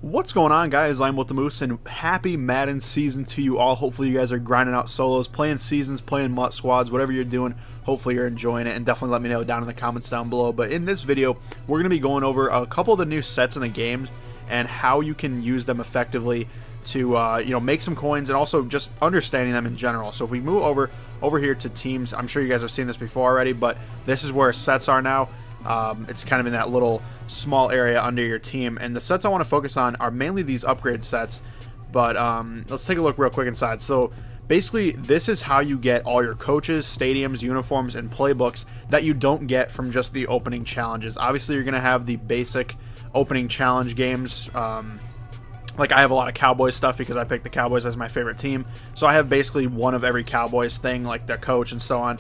What's going on, guys? I'm with the Moose, and happy Madden season to you all. Hopefully you guys are grinding out solos, playing seasons, playing MUT squads, whatever you're doing. Hopefully you're enjoying it, and definitely let me know down in the comments down below. But in this video, we're going to be going over a couple of the new sets in the game and how you can use them effectively to make some coins, and also just understanding them in general. So if we move over here to teams, I'm sure you guys have seen this before already, but this is where sets are now. It's kind of in that little small area under your team, and the sets I want to focus on are mainly these upgrade sets. But let's take a look real quick inside. So basically, this is how you get all your coaches, stadiums, uniforms, and playbooks that you don't get from just the opening challenges. Obviously, you're going to have the basic opening challenge games. Like, I have a lot of Cowboys stuff because I picked the Cowboys as my favorite team. So I have basically one of every Cowboys thing, like their coach and so on.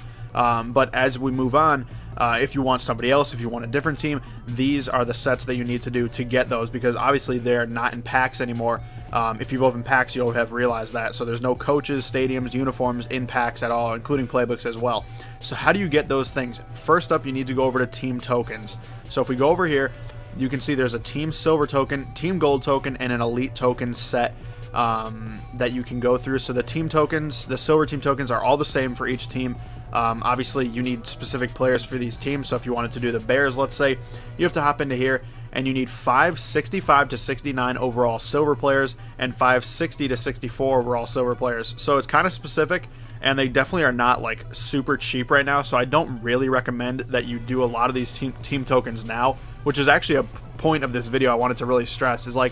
But as we move on, if you want somebody else, if you want a different team, these are the sets that you need to do to get those, because obviously they're not in packs anymore. If you've opened packs, you'll have realized that. So there's no coaches, stadiums, uniforms in packs at all, including playbooks as well. So how do you get those things? First up, you need to go over to team tokens. So if we go over here, you can see there's a team silver token, team gold token, and an elite token set that you can go through. So the team tokens, the silver team tokens, are all the same for each team. Obviously, you need specific players for these teams. So if you wanted to do the Bears, let's say, you have to hop into here, and you need 5 65 to 69 overall silver players and 5 60 to 64 overall silver players. So it's kind of specific, and they definitely are not like super cheap right now. So I don't really recommend that you do a lot of these team tokens now, which is actually a point of this video I wanted to really stress, is like,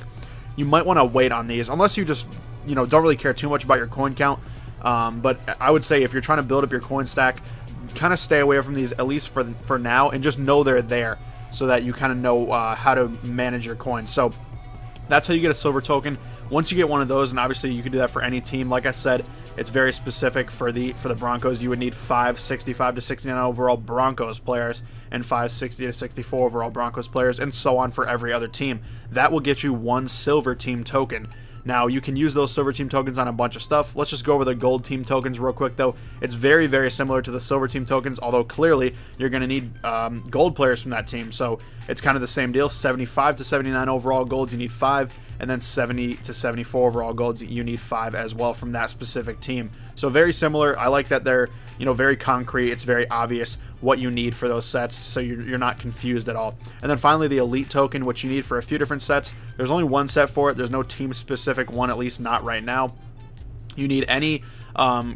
you might want to wait on these unless you just, don't really care too much about your coin count. But I would say if you're trying to build up your coin stack, kind of stay away from these, at least for now, and just know they're there so that you kind of know how to manage your coins. So that's how you get a silver token. Once you get one of those, and obviously you can do that for any team, like I said, it's very specific for the Broncos. You would need 5 65 to 69 overall Broncos players and 5 60 to 64 overall Broncos players, and so on for every other team. That will get you one silver team token. Now, you can use those silver team tokens on a bunch of stuff. Let's just go over the gold team tokens real quick, though. It's very, very similar to the silver team tokens, although clearly you're going to need gold players from that team. So it's kind of the same deal. 75 to 79 overall golds, you need 5. And then 70 to 74 overall golds, you need 5 as well from that specific team. So very similar. I like that they're, very concrete. It's very obvious what you need for those sets, so you're not confused at all. And then finally, the elite token, which you need for a few different sets. There's only one set for it. There's no team-specific one, at least not right now. You need any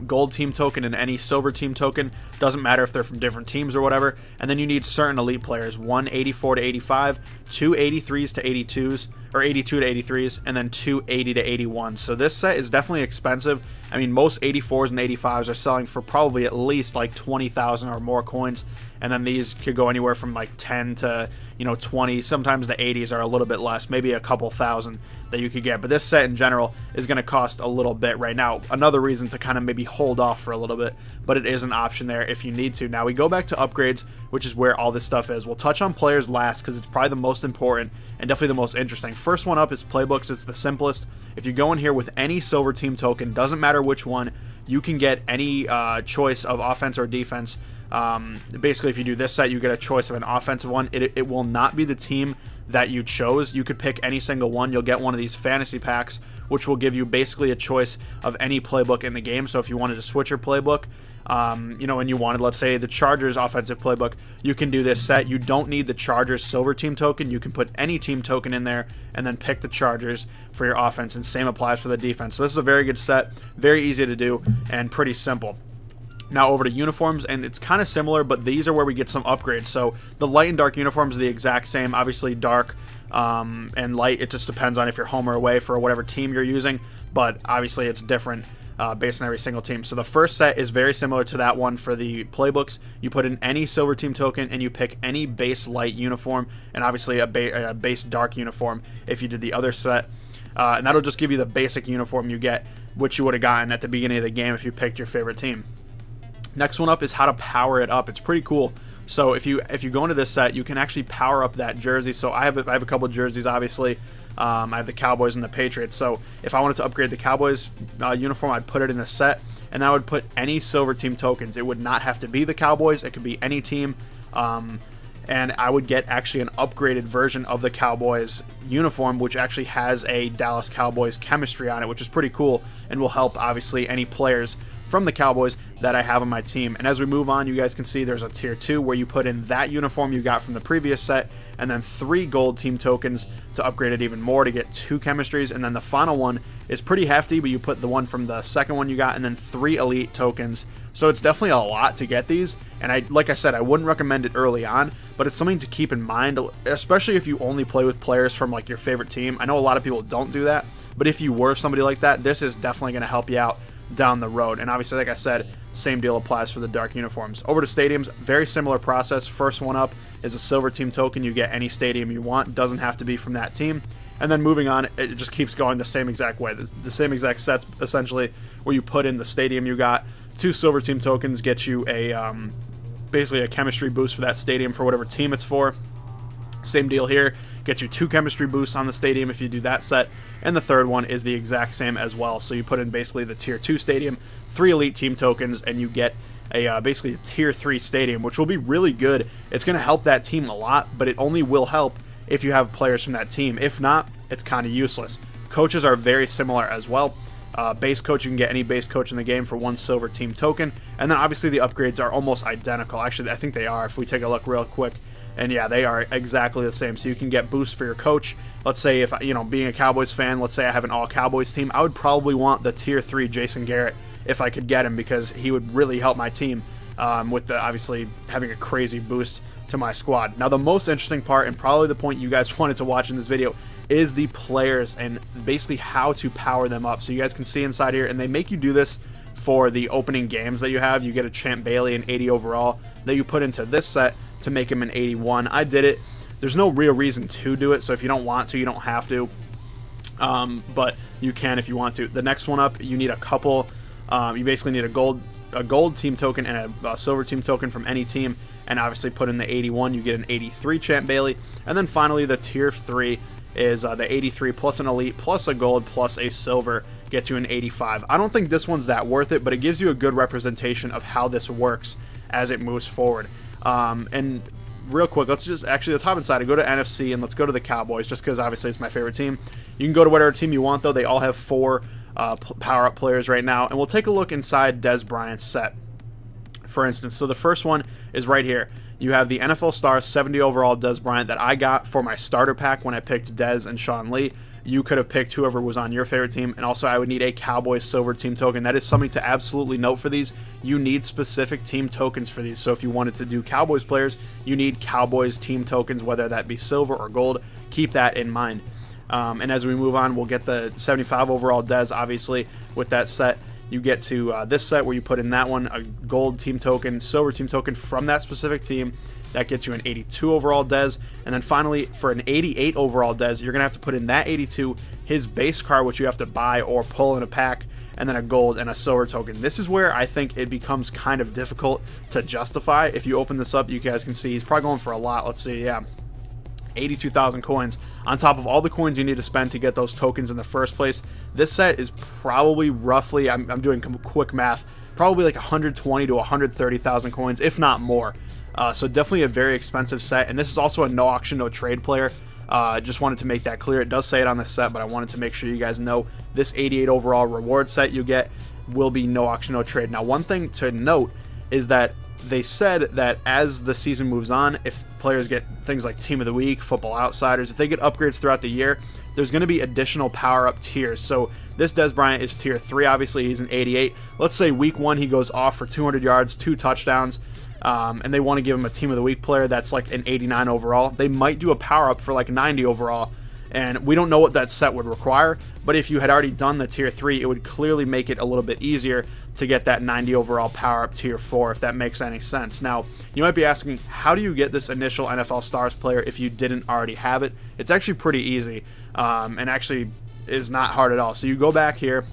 gold team token and any silver team token. Doesn't matter if they're from different teams or whatever. And then you need certain elite players. 1 84 to 85, 2 83s to 82s, or 82 to 83s, and then 2 80 to 81. So this set is definitely expensive. I mean, most 84s and 85s are selling for probably at least like 20,000 or more coins. And then these could go anywhere from like 10 to 20. Sometimes the 80s are a little bit less, maybe a couple thousand that you could get. But this set in general is going to cost a little bit right now. Another reason to kind of maybe hold off for a little bit, but it is an option there if you need to. Now we go back to upgrades, which is where all this stuff is. We'll touch on players last because it's probably the most important and definitely the most interesting. First one up is playbooks. It's the simplest. If you go in here with any silver team token, doesn't matter which one, you can get any choice of offense or defense. Basically, if you do this set, you get a choice of an offensive one. It will not be the team that you chose. You could pick any single one. You'll get one of these fantasy packs, which will give you basically a choice of any playbook in the game. So if you wanted to switch your playbook, and you wanted, let's say, the Chargers offensive playbook, you can do this set. You don't need the Chargers silver team token. You can put any team token in there and then pick the Chargers for your offense, and same applies for the defense. So this is a very good set, very easy to do, and pretty simple. Now over to uniforms, and it's kind of similar, but these are where we get some upgrades. So the light and dark uniforms are the exact same. Obviously dark and light, it just depends on if you're home or away for whatever team you're using, but obviously it's different based on every single team. So the first set is very similar to that one for the playbooks. You put in any silver team token and you pick any base light uniform, and obviously a base dark uniform if you did the other set. And that'll just give you the basic uniform you get, which you would have gotten at the beginning of the game if you picked your favorite team. Next one up is how to power it up. It's pretty cool. So if you go into this set, you can actually power up that jersey. So I have a couple jerseys, obviously. I have the Cowboys and the Patriots. So if I wanted to upgrade the Cowboys uniform, I'd put it in a set, and I would put any silver team tokens. It would not have to be the Cowboys. It could be any team. and I would get actually an upgraded version of the Cowboys uniform, which actually has a Dallas Cowboys chemistry on it, which is pretty cool and will help obviously any players from the Cowboys that I have on my team. And as we move on, you guys can see there's a tier 2 where you put in that uniform you got from the previous set, and then 3 gold team tokens to upgrade it even more to get 2 chemistries. And then the final one is pretty hefty, but you put the one from the second one you got, and then 3 elite tokens. So it's definitely a lot to get these, and like I said, I wouldn't recommend it early on, but it's something to keep in mind, especially if you only play with players from like your favorite team. I know a lot of people don't do that, but if you were somebody like that, this is definitely going to help you out down the road. And obviously, like I said, same deal applies for the dark uniforms. Over to stadiums, very similar process. First one up is a silver team token. You get any stadium you want, doesn't have to be from that team. And then moving on, it just keeps going the same exact way. The same exact sets, essentially, where you put in the stadium you got. 2 silver team tokens get you a basically a chemistry boost for that stadium for whatever team it's for. Same deal here. Gets you 2 chemistry boosts on the stadium if you do that set. And the third one is the exact same as well. So you put in basically the tier 2 stadium, 3 elite team tokens, and you get a basically a tier 3 stadium, which will be really good. It's going to help that team a lot, but it only will help if you have players from that team. If not, it's kind of useless. Coaches are very similar as well. Base coach, you can get any base coach in the game for 1 silver team token. And then obviously the upgrades are almost identical. Actually, I think they are if we take a look real quick. And yeah, they are exactly the same. So you can get boosts for your coach. Let's say if, you know, being a Cowboys fan, let's say I have an all Cowboys team, I would probably want the tier 3 Jason Garrett if I could get him, because he would really help my team with the obviously having a crazy boost to my squad. Now the most interesting part, and probably the point you guys wanted to watch in this video, is the players and basically how to power them up. So you guys can see inside here, and they make you do this for the opening games that you have. You get a Champ Bailey, an 80 overall, that you put into this set to make him an 81. I did it. There's no real reason to do it, so if you don't want to, you don't have to. But you can if you want to. The next one up, you need a couple. You basically need a gold team token and a silver team token from any team, and obviously put in the 81. You get an 83 Champ Bailey, and then finally the tier 3 is the 83 plus an elite plus a gold plus a silver gets you an 85. I don't think this one's that worth it, but it gives you a good representation of how this works as it moves forward. And real quick, let's hop inside and go to NFC, and let's go to the Cowboys, just because obviously it's my favorite team. You can go to whatever team you want, though. They all have 4 power-up players right now, and we'll take a look inside Dez Bryant's set, for instance. So the first one is right here. You have the NFL Star 70 overall Dez Bryant that I got for my starter pack when I picked Dez and Sean Lee. You could have picked whoever was on your favorite team, and also I would need a Cowboys silver team token. That is something to absolutely note for these. You need specific team tokens for these. So if you wanted to do Cowboys players, you need Cowboys team tokens, whether that be silver or gold. Keep that in mind. And as we move on, we'll get the 75 overall Dez, obviously, with that set. You get to this set where you put in that one, a gold team token, silver team token from that specific team. That gets you an 82 overall Dez. And then finally, for an 88 overall Dez, you're going to have to put in that 82, his base card, which you have to buy or pull in a pack, and then a gold and a silver token. This is where I think it becomes kind of difficult to justify. If you open this up, you guys can see he's probably going for a lot. Let's see, yeah. 82,000 coins on top of all the coins you need to spend to get those tokens in the first place. This set is probably roughly, I'm doing quick math, probably like 120 to 130,000 coins, if not more. So definitely a very expensive set, and this is also a no auction, no trade player. Just wanted to make that clear. It does say it on the set, but I wanted to make sure you guys know this 88 overall reward set you get will be no auction, no trade. Now, one thing to note is that they said that as the season moves on, if players get things like Team of the Week, Football Outsiders, if they get upgrades throughout the year, there's going to be additional power-up tiers. So this Dez Bryant is tier 3. Obviously, he's an 88. Let's say week 1 he goes off for 200 yards, 2 touchdowns, and they want to give him a Team of the Week player that's like an 89 overall. They might do a power-up for like 90 overall, and we don't know what that set would require, but if you had already done the tier 3, it would clearly make it a little bit easier to get that 90 overall power up tier 4, if that makes any sense. Now, you might be asking, how do you get this initial NFL Stars player if you didn't already have it? It's actually pretty easy, and actually is not hard at all. So you go back here,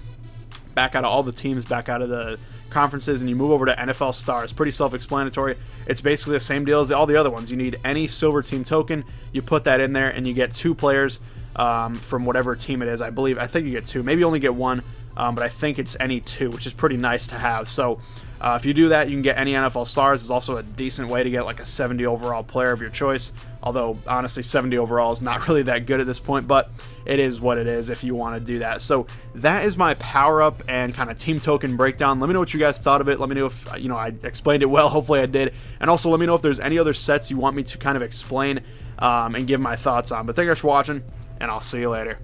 back out of all the teams, back out of the conferences, and you move over to NFL Stars. Pretty self-explanatory. It's basically the same deal as all the other ones. You need any silver team token, you put that in there, and you get 2 players from whatever team it is. I think you get 2, maybe only get 1, but I think it's any 2, which is pretty nice to have. So If you do that, you can get any NFL stars. It's also a decent way to get like a 70 overall player of your choice. Although, honestly, 70 overall is not really that good at this point, but it is what it is if you want to do that. So that is my power up and kind of team token breakdown. Let me know what you guys thought of it. Let me know if, I explained it well. Hopefully I did. And also let me know if there's any other sets you want me to kind of explain and give my thoughts on. But thank you guys for watching, and I'll see you later.